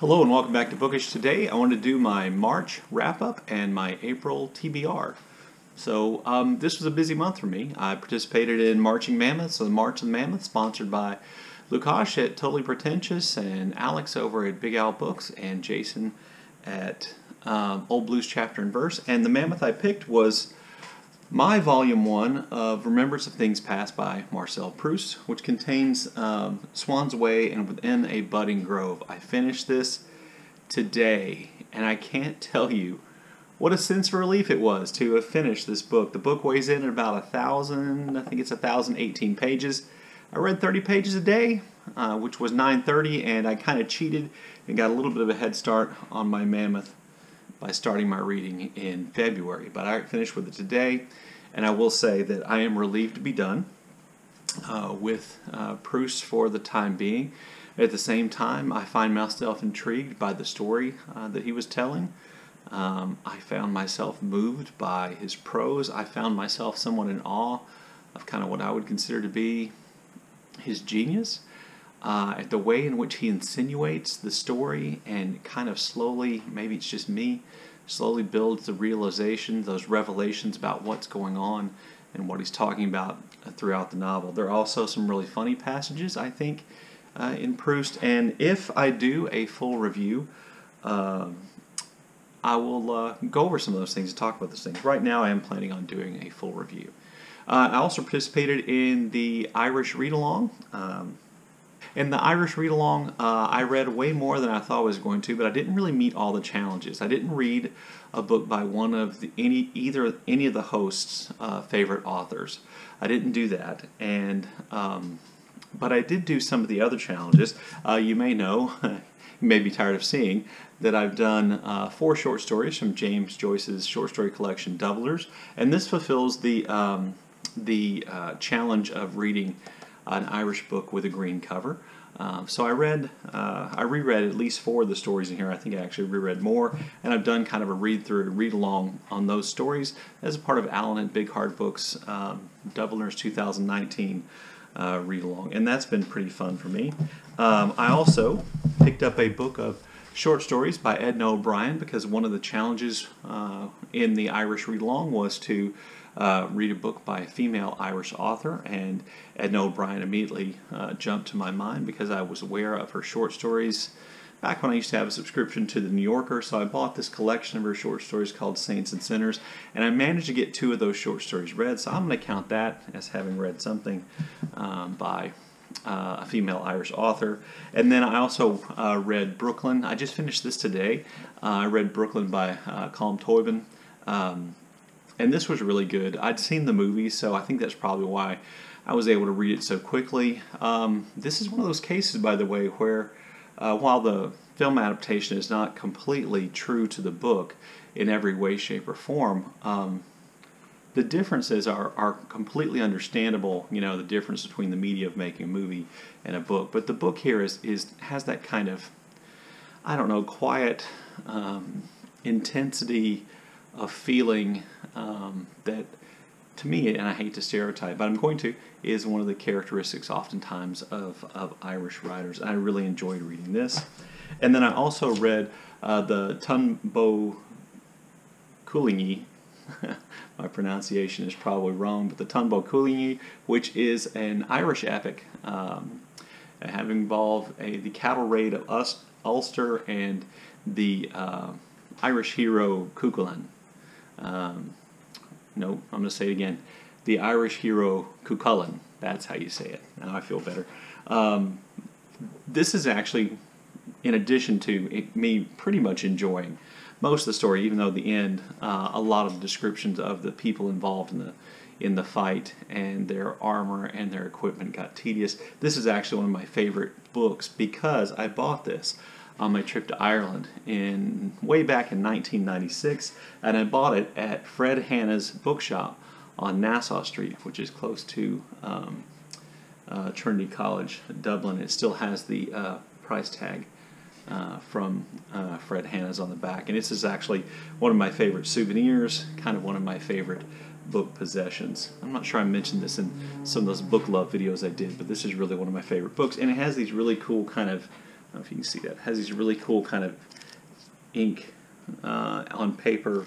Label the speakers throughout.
Speaker 1: Hello and welcome back to Bookish. Today I want to do my March wrap-up and my April TBR. So this was a busy month for me. I participated in Marching Mammoths, so the March of the Mammoths, sponsored by Lukash at Totally Pretentious and Alex over at Big Owl Books and Jason at Old Blues Chapter and Verse. And the mammoth I picked was my Volume 1 of Remembrance of Things Past by Marcel Proust, which contains Swan's Way and Within a Budding Grove. I finished this today, and I can't tell you what a sense of relief it was to have finished this book. The book weighs in at about 1,018 pages. I read 30 pages a day, which was 9:30, and I kind of cheated and got a little bit of a head start on my mammoth by starting my reading in February. But I finished with it today, and I will say that I am relieved to be done with Proust for the time being. At the same time, I find myself intrigued by the story that he was telling. I found myself moved by his prose. I found myself somewhat in awe of kind of what I would consider to be his genius. At the way in which he insinuates the story and kind of slowly, maybe it's just me, slowly builds the realization, those revelations about what's going on and what he's talking about throughout the novel. There are also some really funny passages, I think, in Proust, and if I do a full review, I will go over some of those things and talk about those things. Right now I am planning on doing a full review. I also participated in the Irish read-along. In the Irish read-along, I read way more than I thought I was going to, but I didn't really meet all the challenges. I didn't read a book by one of any of the hosts' favorite authors. I didn't do that, and but I did do some of the other challenges. You may know, you may be tired of seeing, that I've done 4 short stories from James Joyce's short story collection, Doublers, and this fulfills the challenge of reading an Irish book with a green cover. So I reread at least 4 of the stories in here. I think I actually reread more, and I've done kind of a read-through, read-along on those stories as a part of Allen and Big Hard Books Dubliners 2019 read-along, and that's been pretty fun for me. I also picked up a book of short stories by Edna O'Brien because one of the challenges in the Irish read-along was to read a book by a female Irish author, and Edna O'Brien immediately jumped to my mind because I was aware of her short stories back when I used to have a subscription to the New Yorker. So I bought this collection of her short stories called Saints and Sinners, and I managed to get 2 of those short stories read, so I'm going to count that as having read something by a female Irish author. And then I also read Brooklyn. I just finished this today. I read Brooklyn by Colm Tóibín. And this was really good. I'd seen the movie, so I think that's probably why I was able to read it so quickly. This is one of those cases, by the way, where while the film adaptation is not completely true to the book in every way, shape, or form, the differences are completely understandable. You know, the difference between the media of making a movie and a book. But the book here has that kind of, I don't know, quiet intensity of feeling that, to me, and I hate to stereotype, but I'm going to, is one of the characteristics oftentimes of Irish writers. I really enjoyed reading this. And then I also read the Tunbo Cualinge. My pronunciation is probably wrong, but the Tunbo Cualinge, which is an Irish epic having involved the cattle raid of Ulster and the Irish hero Cuchulainn. No, I'm going to say it again. The Irish hero Cuchulainn. That's how you say it. Now I feel better. This is actually, in addition to me pretty much enjoying most of the story, even though at the end, a lot of descriptions of the people involved in the fight and their armor and their equipment got tedious. This is actually one of my favorite books because I bought this on my trip to Ireland way back in 1996, and I bought it at Fred Hanna's bookshop on Nassau Street, which is close to Trinity College, Dublin. It still has the price tag from Fred Hanna's on the back, and this is actually one of my favorite souvenirs, kind of one of my favorite book possessions. I'm not sure I mentioned this in some of those book love videos I did, but this is really one of my favorite books, and it has these really cool kind of don't know if you can see that. It has these really cool kind of ink on paper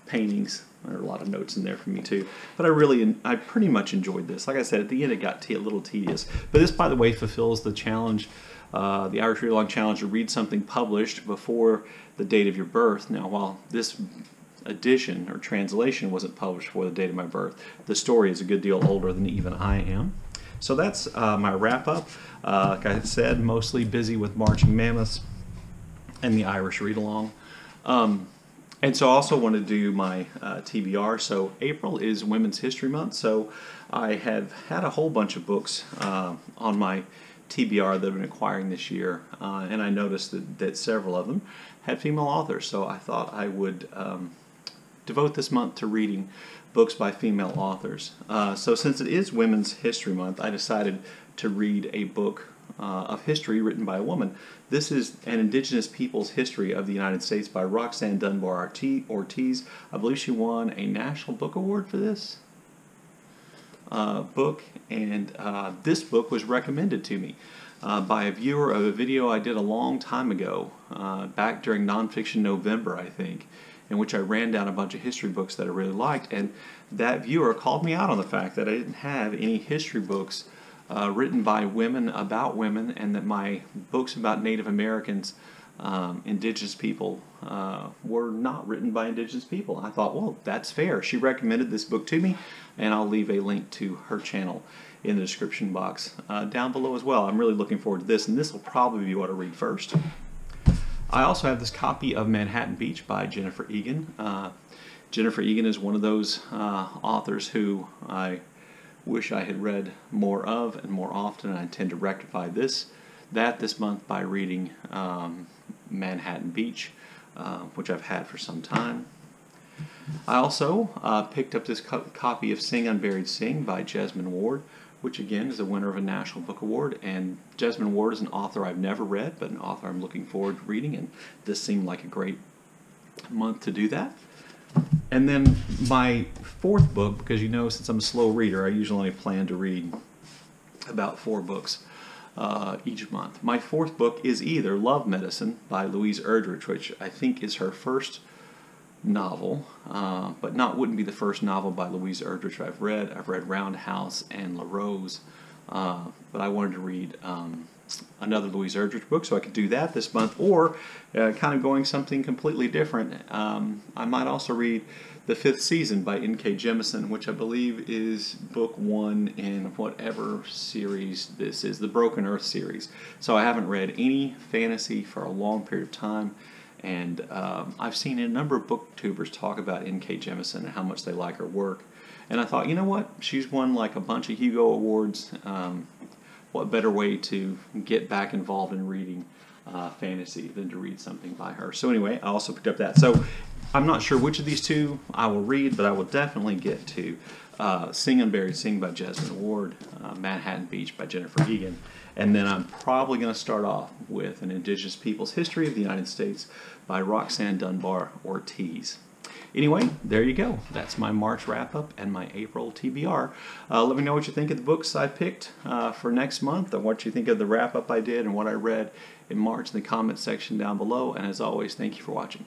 Speaker 1: paintings. There are a lot of notes in there for me too. But I pretty much enjoyed this. Like I said, at the end it got a little tedious. But this, by the way, fulfills the challenge, the Irish Read Along Challenge, to read something published before the date of your birth. Now, while this edition or translation wasn't published before the date of my birth, the story is a good deal older than even I am. So that's my wrap-up. Like I said, mostly busy with Marching Mammoths and the Irish Read-Along. And so I also want to do my TBR. So April is Women's History Month, so I have had a whole bunch of books on my TBR that I've been acquiring this year, and I noticed that several of them had female authors, so I thought I would devote this month to reading books by female authors. So since it is Women's History Month, I decided to read a book of history written by a woman. This is An Indigenous People's History of the United States by Roxanne Dunbar Ortiz. I believe she won a National Book Award for this book, and this book was recommended to me by a viewer of a video I did a long time ago, back during Nonfiction November, I think, in which I ran down a bunch of history books that I really liked, and that viewer called me out on the fact that I didn't have any history books written by women about women, and that my books about Native Americans, Indigenous people, were not written by Indigenous people. I thought, well, that's fair. She recommended this book to me, and I'll leave a link to her channel in the description box down below as well. I'm really looking forward to this, and this will probably be what I read first. I also have this copy of Manhattan Beach by Jennifer Egan. Jennifer Egan is one of those authors who I wish I had read more of and more often, and I intend to rectify this month by reading Manhattan Beach, which I've had for some time. I also picked up this copy of Sing Unburied Sing by Jesmyn Ward, which again is a winner of a National Book Award, and Jesmyn Ward is an author I've never read, but an author I'm looking forward to reading, and this seemed like a great month to do that. And then my fourth book, because you know, since I'm a slow reader, I usually only plan to read about 4 books each month. My fourth book is either Love Medicine by Louise Erdrich, which I think is her first novel, but wouldn't be the first novel by Louise Erdrich I've read. I've read Roundhouse and La Rose, but I wanted to read another Louise Erdrich book, so I could do that this month, or kind of going something completely different. I might also read The Fifth Season by N.K. Jemisin, which I believe is book 1 in whatever series this is, the Broken Earth series. So I haven't read any fantasy for a long period of time, and I've seen a number of BookTubers talk about N.K. Jemisin and how much they like her work. And I thought, you know what? She's won like a bunch of Hugo Awards. What better way to get back involved in reading fantasy than to read something by her? So anyway, I also picked up that. So I'm not sure which of these two I will read, but I will definitely get to Sing Unburied Sing by Jesmyn Ward, Manhattan Beach by Jennifer Egan, and then I'm probably going to start off with An Indigenous People's History of the United States by Roxanne Dunbar Ortiz. Anyway, there you go. That's my March wrap-up and my April TBR. Let me know what you think of the books I picked for next month, and what you think of the wrap-up I did and what I read in March in the comment section down below. And as always, thank you for watching.